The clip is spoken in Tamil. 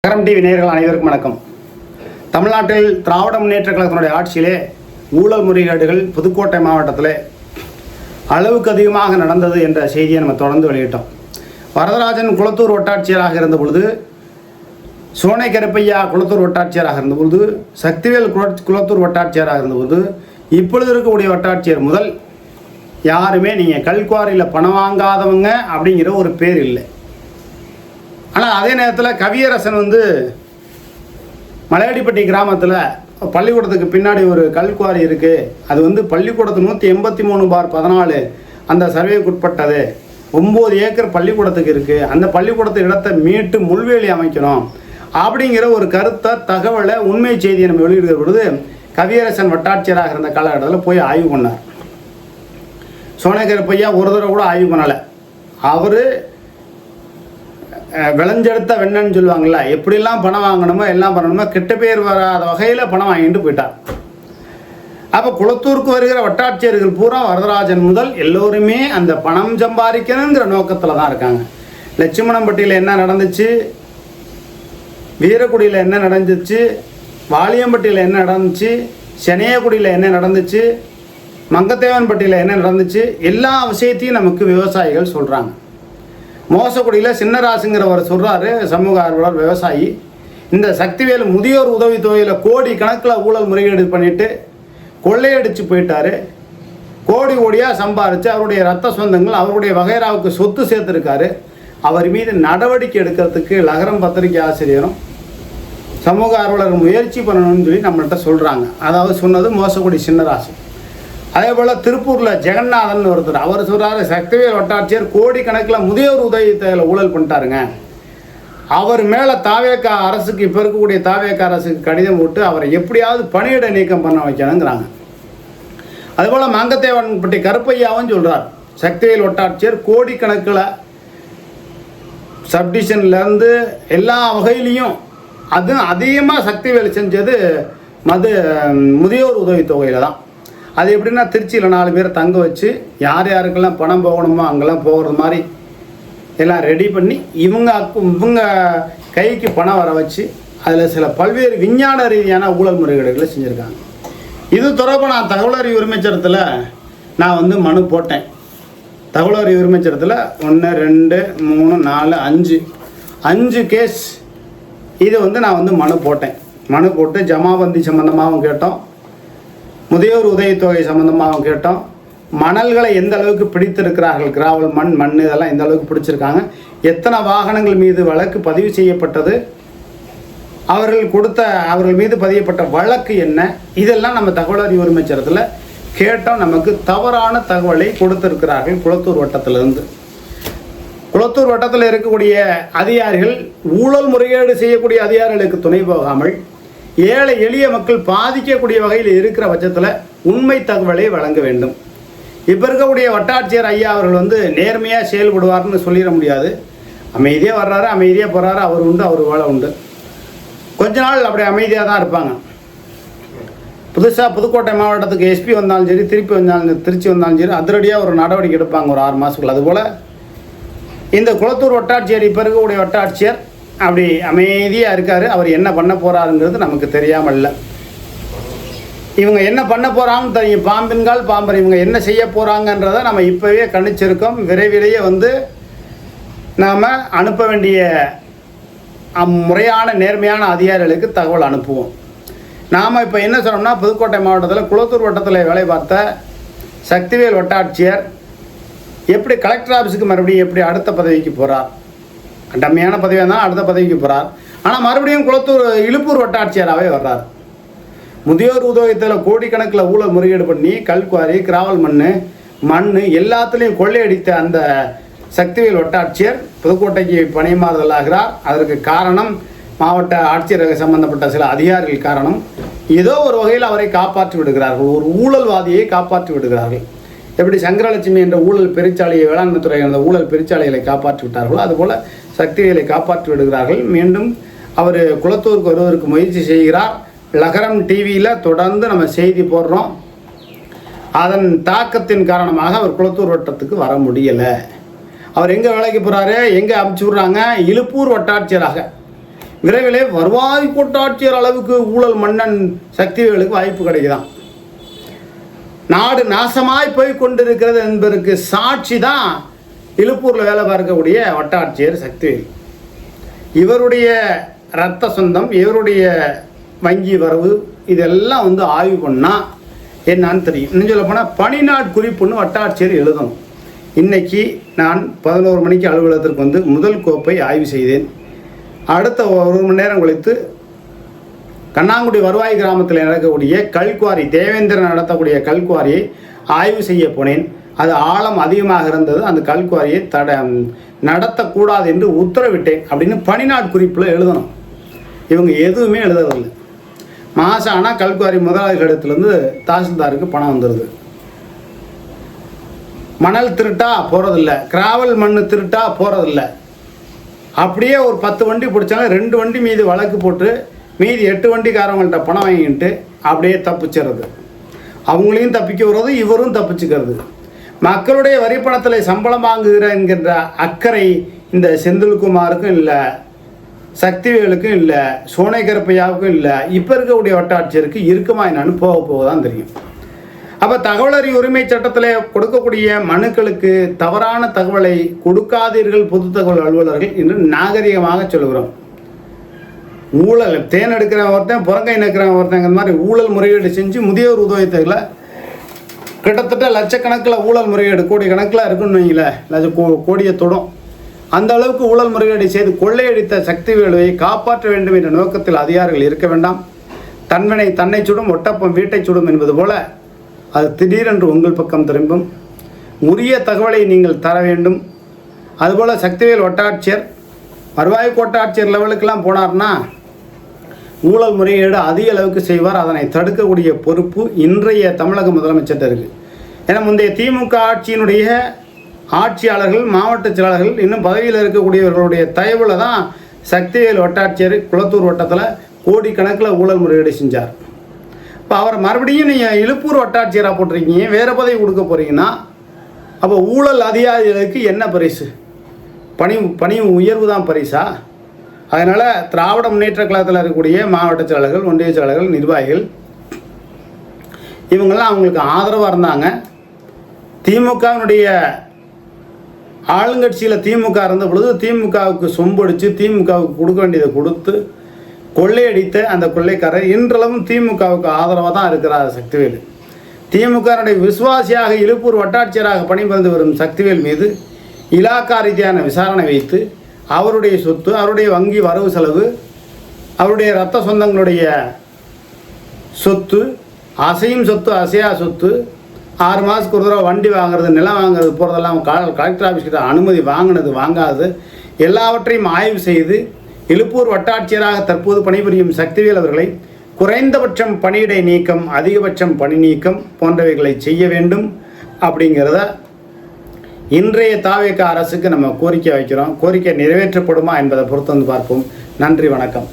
நகரம் டிவி நேயர்கள் அனைவருக்கும் வணக்கம். தமிழ்நாட்டில் திராவிட முன்னேற்ற கழகத்தினுடைய ஆட்சியிலே ஊழல் முறைகேடுகள் புதுக்கோட்டை மாவட்டத்தில் அளவுக்கு அதிகமாக நடந்தது என்ற செய்தியை நம்ம தொடர்ந்து வெளியிட்டோம். வரதராஜன் குளத்தூர் வட்டாட்சியராக இருந்த பொழுது, சோனை கருப்பையா குளத்தூர் வட்டாட்சியராக இருந்தபொழுது, சக்திவேல் குளத்தூர் வட்டாட்சியராக இருந்தபோது, இப்பொழுது இருக்கக்கூடிய வட்டாட்சியர் முதல் யாருமே நீங்கள் கல்குவாரியில் பணம் வாங்காதவங்க அப்படிங்கிற ஒரு பேர் இல்லை. ஆனால் அதே நேரத்தில் கவியரசன் மலையாடிப்பட்டி கிராமத்தில் பள்ளிக்கூடத்துக்கு பின்னாடி ஒரு கல்குவாரி இருக்குது. அது பள்ளிக்கூடத்து 183/14 அந்த சர்வேக்குட்பட்டது. 9 ஏக்கர் பள்ளிக்கூடத்துக்கு இருக்குது. அந்த பள்ளிக்கூடத்து இடத்தை மீட்டு முள்வேலி அமைக்கணும் அப்படிங்கிற ஒரு கருத்தை, தகவலை, உண்மை செய்தியை நம்ம வெளியிடுகிற பொழுது கவியரசன் வட்டாட்சியராக இருந்த காலகட்டத்தில் போய் ஆய்வு பண்ணார். சோனேகர் பையா ஒரு தடவை கூட ஆய்வு பண்ணலை. அவர் விளைஞ்செடுத்த வெண்ணன்னு சொல்லுவாங்கள்ல, எப்படிலாம் பணம் வாங்கணுமோ எல்லாம் பண்ணணுமோ கெட்ட பேர் வராத வகையில் பணம் வாங்கிட்டு போயிட்டார். அப்போ குளத்தூருக்கு வருகிற வட்டாட்சியர்கள் பூரா வரதராஜன் முதல் எல்லோருமே அந்த பணம் சம்பாதிக்கணுங்கிற நோக்கத்தில் தான் இருக்காங்க. லட்சுமணம்பட்டியில் என்ன நடந்துச்சு, வீரக்குடியில் என்ன நடந்துச்சு, வாலியம்பட்டியில் என்ன நடந்துச்சு, சென்னையக்குடியில் என்ன நடந்துச்சு, மங்கத்தேவன்பட்டியில் என்ன நடந்துச்சு, எல்லா விஷயத்தையும் நமக்கு விவசாயிகள் சொல்கிறாங்க. மோசக்குடியில் சின்னராசுங்கிறவர் சொல்கிறாரு, சமூக ஆர்வலர் விவசாயி, இந்த சக்திவேல் முதியோர் உதவித்தொகையில் கோடி கணக்கில் ஊழல் முறைகேடு பண்ணிவிட்டு கொள்ளையடிச்சு போயிட்டார். கோடியாக சம்பாரித்து அவருடைய ரத்த சொந்தங்கள் அவருடைய வகைராவுக்கு சொத்து சேர்த்துருக்காரு. அவர் மீது நடவடிக்கை எடுக்கிறதுக்கு லகரம் பத்திரிகை ஆசிரியரும் சமூக ஆர்வலர் முயற்சி பண்ணணும்னு சொல்லி நம்மள்கிட்ட சொல்கிறாங்க. அதாவது சொன்னது மோசக்குடி சின்னராசு. அதே போல் திருப்பூரில் ஜெகநாதன் ஒருத்தர், அவர் சொல்கிறாரு, சக்திவேல் வட்டாட்சியர் கோடிக்கணக்கில் முதியோர் உதவித்தொகையில் ஊழல் பண்ணிட்டாருங்க. அவர் மேலே தாவேக்கா அரசுக்கு, இப்போ இருக்கக்கூடிய தாவேக்கா அரசுக்கு கடிதம் போட்டு அவரை எப்படியாவது பணியிட நீக்கம் பண்ண வைக்கணுங்கிறாங்க. அதுபோல் மங்கத்தேவன்பட்டி கருப்பையாவும் சொல்கிறார், சக்திவேல் வட்டாட்சியர் கோடிக்கணக்கில் சப்டிஷன்லேருந்து எல்லா வகையிலையும், அதுவும் அதிகமாக சக்திவேல் செஞ்சது முதியோர் உதவித்தொகையில் தான். அது எப்படின்னா, திருச்சியில் 4 பேரை தங்க வச்சு யார் யாருக்கெல்லாம் பணம் போகணுமோ அங்கெல்லாம் போகிறது மாதிரி எல்லாம் ரெடி பண்ணி இவங்க கைக்கு பணம் வர வச்சு அதில் சில பல்வேறு விஞ்ஞான ரீதியான ஊழல் முறைகேடுகளை செஞ்சுருக்காங்க. இது தொடர்பாக நான் தகவல் அறிவு உரிமை சட்டத்தில் நான் மனு போட்டேன். தகவல் அறிவு உரிமை சட்டத்தில் 1 2 3 4 5 கேஸ் இது நான் மனு போட்டேன். மனு போட்டு ஜமாபந்தி சம்மந்தமாகவும் கேட்டோம், முதியோர் உதவித்தொகை சம்மந்தமாகவும் கேட்டோம், மணல்களை எந்த அளவுக்கு பிடித்திருக்கிறார்கள், கிராவல் மண் இதெல்லாம் எந்த அளவுக்கு பிடிச்சிருக்காங்க, எத்தனை வாகனங்கள் மீது வழக்கு பதிவு செய்யப்பட்டது, அவர்கள் மீது பதியப்பட்ட வழக்கு என்ன, இதெல்லாம் நம்ம தகவல் அறிவு உரிமை சட்டத்தில் கேட்டோம். நமக்கு தவறான தகவலை கொடுத்திருக்கிறார்கள் குளத்தூர் வட்டத்திலிருந்து. குளத்தூர் வட்டத்தில் இருக்கக்கூடிய அதிகாரிகள் ஊழல் முறைகேடு செய்யக்கூடிய அதிகாரிகளுக்கு துணை போகாமல் ஏழை எளிய மக்கள் பாதிக்கக்கூடிய வகையில் இருக்கிற பட்சத்தில் உண்மை தகவலை வழங்க வேண்டும். இப்போ இருக்கக்கூடிய வட்டாட்சியர் ஐயா அவர்கள் நேர்மையாக செயல்படுவார்னு சொல்லிட முடியாது. அமைதியாக வர்றாரு, அமைதியாக போகிறாரு, அவர் உண்டு, அவர் வேலை உண்டு. கொஞ்ச நாள் அப்படி அமைதியாக தான் இருப்பாங்க. புதுசாக புதுக்கோட்டை மாவட்டத்துக்கு எஸ்பி வந்தாலும் சரி, திருச்சி வந்தாலும் சரி, அதிரடியாக ஒரு நடவடிக்கை எடுப்பாங்க ஒரு 6 மாதத்துக்குள்ள. அதுபோல் இந்த குளத்தூர் வட்டாட்சியர், இப்போ இருக்கக்கூடிய வட்டாட்சியர் அப்படி அமைதியாக இருக்கார். அவர் என்ன பண்ண போகிறாருங்கிறது நமக்கு தெரியாமல் இல்லை. இவங்க என்ன பண்ண போகிறாங்கன்னு தெரியும். பாம்பின்கால் பாம்பர், இவங்க என்ன செய்ய போகிறாங்கன்றதை நம்ம இப்போவே கணிச்சிருக்கோம். விரைவிலேயே நாம் அனுப்ப வேண்டிய முறையான நேர்மையான அதிகாரிகளுக்கு தகவல் அனுப்புவோம். நாம் இப்போ என்ன சொன்னோம்னா, புதுக்கோட்டை மாவட்டத்தில் குளத்தூர் வட்டத்தில் வேலை பார்த்த சக்திவேல் வட்டாட்சியர் எப்படி கலெக்டர் ஆஃபீஸுக்கு மறுபடியும் எப்படி அடுத்த பதவிக்கு போகிறார், டம்மியான பதவியாக தான் அடுத்த பதவிக்கு போகிறார். ஆனால் மறுபடியும் இழுப்பூர் வட்டாட்சியராகவே வர்றார். முதியோர் உதவித்தில் கோடிக்கணக்கில் ஊழல் முறைகேடு பண்ணி கல்குவாரி, கிராவல் மண் எல்லாத்துலேயும் கொள்ளையடித்த அந்த சக்திவேல் வட்டாட்சியர் புதுக்கோட்டைக்கு பணிமாறுதல் ஆகிறார். அதற்கு காரணம் மாவட்ட ஆட்சியர் சம்பந்தப்பட்ட சில அதிகாரிகள் காரணம். ஏதோ ஒரு வகையில் அவரை காப்பாற்றி விடுகிறார்கள், ஒரு ஊழல்வாதியை காப்பாற்றி விடுகிறார்கள். எப்படி சங்கரலட்சுமி என்ற ஊழல் பெருச்சாலையை, வேளாண்மை துறை என்ற ஊழல் பெருச்சாலைகளை காப்பாற்றி விட்டார்களோ அதுபோல் சக்திவேலை காப்பாற்றி விடுகிறார்கள். மீண்டும் அவர் குளத்தூருக்கு வருவதற்கு முயற்சி செய்கிறார். லகரம் டிவியில் தொடர்ந்து நம்ம செய்தி போடுறோம். அதன் தாக்கத்தின் காரணமாக அவர் குளத்தூர் வட்டத்துக்கு வர முடியலை. அவர் எங்கே வேலைக்கு போகிறாரு, எங்கே அமுச்சு விட்றாங்க, இழுப்பூர் வட்டாட்சியராக. விரைவிலே வருவாய் கோட்டாட்சியர் அளவுக்கு ஊழல் மன்னன் சக்திவேலுக்கு வாய்ப்பு கிடைக்குதான். நாடு நாசமாய் போய் கொண்டிருக்கிறது என்பதற்கு சாட்சி தான் இலுப்பூரில் வேலை பார்க்கக்கூடிய வட்டாட்சியர் சக்திவேல். இவருடைய இரத்த சொந்தம், இவருடைய வங்கி வரவு இதெல்லாம் ஆய்வு பண்ணால் என்னான்னு தெரியும். இன்னும் சொல்ல போனால் பணிநாட் குறிப்புன்னு வட்டாட்சியர் எழுதணும். இன்றைக்கி நான் 11 மணிக்கு அலுவலகத்திற்கு முதல் கோப்பை ஆய்வு செய்தேன். அடுத்த 1 மணி நேரம் கழித்து கண்ணாங்குடி வருவாய் கிராமத்தில் நடக்கக்கூடிய கல்குவாரி, தேவேந்திரன் நடத்தக்கூடிய கல்குவாரியை ஆய்வு செய்ய போனேன். அது ஆழம் அதிகமாக இருந்தது. அந்த கல்குவாரியை நடத்தக்கூடாது என்று உத்தரவிட்டேன் அப்படின்னு பணிநாட் குறிப்பில் எழுதணும். இவங்க எதுவுமே எழுதவில்லை. மாதம் ஆனால் கல்குவாரி முதலாளிகளிடத்துலேருந்து தாசில்தாருக்கு பணம் வந்துடுது. மணல் திருட்டா போகிறதில்ல, கிராவல் மண் திருட்டா போகிறதில்ல. அப்படியே ஒரு 10 வண்டி பிடிச்சாங்க, 2 வண்டி மீது வழக்கு போட்டு மீதி 8 வண்டிக்காரவங்கள்ட்ட பணம் வாங்கிட்டு அப்படியே தப்பிச்சிடுறது. அவங்களையும் தப்பிக்க விடுறது, இவரும் தப்பிச்சுக்கிறது. மக்களுடைய வரி பணத்தில் சம்பளம் வாங்குகிற என்கின்ற அக்கறை இந்த செந்தில்குமாருக்கும் இல்லை, சக்திவேலுக்கும் இல்லை, சோனைகரப்பையாவுக்கும் இல்லை. இப்போ இருக்கக்கூடிய வட்டாட்சியருக்கு இருக்குமா என்னன்னு போக தான் தெரியும். அப்போ தகவல் அறிவு உரிமை சட்டத்தில் கொடுக்கக்கூடிய மனுக்களுக்கு தவறான தகவலை கொடுக்காதீர்கள் பொது தகவல் அலுவலர்கள் என்று நாகரிகமாக சொல்கிறோம். ஊழல் தேன் எடுக்கிற ஒருத்தன் புறங்கை நக்கிற ஒருத்தங்கிற மாதிரி ஊழல் முறையீடு செஞ்சு முதியோர் உதவித்தொகையில் கிட்டத்தட்ட லட்சக்கணக்கில் ஊழல் முறையீடு, கோடி கணக்கில் இருக்குன்னு வைங்களேன், கோடியை தொடும். அந்த அளவுக்கு ஊழல் முறையீடு செய்து கொள்ளையடித்த சக்திவேலுவை காப்பாற்ற வேண்டும் என்ற நோக்கத்தில் அதிகாரிகள் இருக்க வேண்டாம். தன்வினை தன்னை சுடும், ஒட்டப்பம் வீட்டை சுடும் என்பது போல அது திடீரென்று உங்கள் பக்கம் திரும்பும். உரிய தகவலை நீங்கள் தர வேண்டும். அதுபோல் சக்திவேல் வட்டாட்சியர் வருவாய் கோட்டாட்சியர் லெவலுக்கெல்லாம் போனார்னா ஊழல் முறையீடு அதிக அளவுக்கு செய்வார். அதனை தடுக்கக்கூடிய பொறுப்பு இன்றைய தமிழக முதலமைச்சர்கிட்ட இருக்குது. ஏன்னா முந்தைய திமுக ஆட்சியினுடைய ஆட்சியாளர்கள், மாவட்ட செயலாளர்கள், இன்னும் பதவியில் இருக்கக்கூடியவர்களுடைய தயவில் தான் சக்திவேல் வட்டாட்சியர் குளத்தூர் வட்டத்தில் கோடிக்கணக்கில் ஊழல் முறையீடு செஞ்சார். இப்போ அவரை மறுபடியும் நீங்கள் இலுப்பூர் வட்டாட்சியராக போட்டிருக்கீங்க, வேறு பதவி கொடுக்க போகிறீங்கன்னா அப்போ ஊழல் அதிகாரிகளுக்கு என்ன பரிசு? பணி உயர்வு தான் பரிசா? அதனால் திராவிட முன்னேற்ற கழகத்தில் இருக்கக்கூடிய மாவட்ட செயலாளர்கள், ஒன்றிய செயலாளர்கள், நிர்வாகிகள் இவங்கெல்லாம் அவங்களுக்கு ஆதரவாக இருந்தாங்க. திமுகவினுடைய ஆளுங்கட்சியில் திமுக இருந்த பொழுது திமுகவுக்கு சொம்படித்து திமுகவுக்கு கொடுக்க வேண்டியதை கொடுத்து கொள்ளையடித்த அந்த கொள்ளைக்காரர் இன்றளவும் திமுகவுக்கு ஆதரவாக தான் இருக்கிறார் சக்திவேல். திமுகவுடைய விசுவாசியாக இலுப்பூர் வட்டாட்சியராக பணிபுரிந்து வரும் சக்திவேல் மீது இலாக்கா ரீதியான விசாரணை வைத்து அவருடைய சொத்து, அவருடைய வங்கி வரவு செலவு, அவருடைய இரத்த சொந்தங்களுடைய சொத்து, அசையும் சொத்து, அசையா சொத்து, 6 மாதத்துக்கு ஒரு தடவை வண்டி வாங்குறது, நிலம் வாங்குறது, போகிறதெல்லாம் கலெக்டர் ஆஃபீஸ்கிட்ட அனுமதி வாங்கினது வாங்காது எல்லாவற்றையும் ஆய்வு செய்து இலுப்பூர் வட்டாட்சியராக தற்போது பணிபுரியும் சக்திவேல் அவர்களை குறைந்தபட்சம் பணியிடை நீக்கம், அதிகபட்சம் பணி நீக்கம் போன்றவைகளை செய்ய வேண்டும் அப்படிங்கிறத இன்றைய தாவேக அரசுக்கு நம்ம கோரிக்கை வைக்கிறோம். கோரிக்கை நிறைவேற்றப்படுமா என்பதை பொறுத்து பார்ப்போம். நன்றி, வணக்கம்.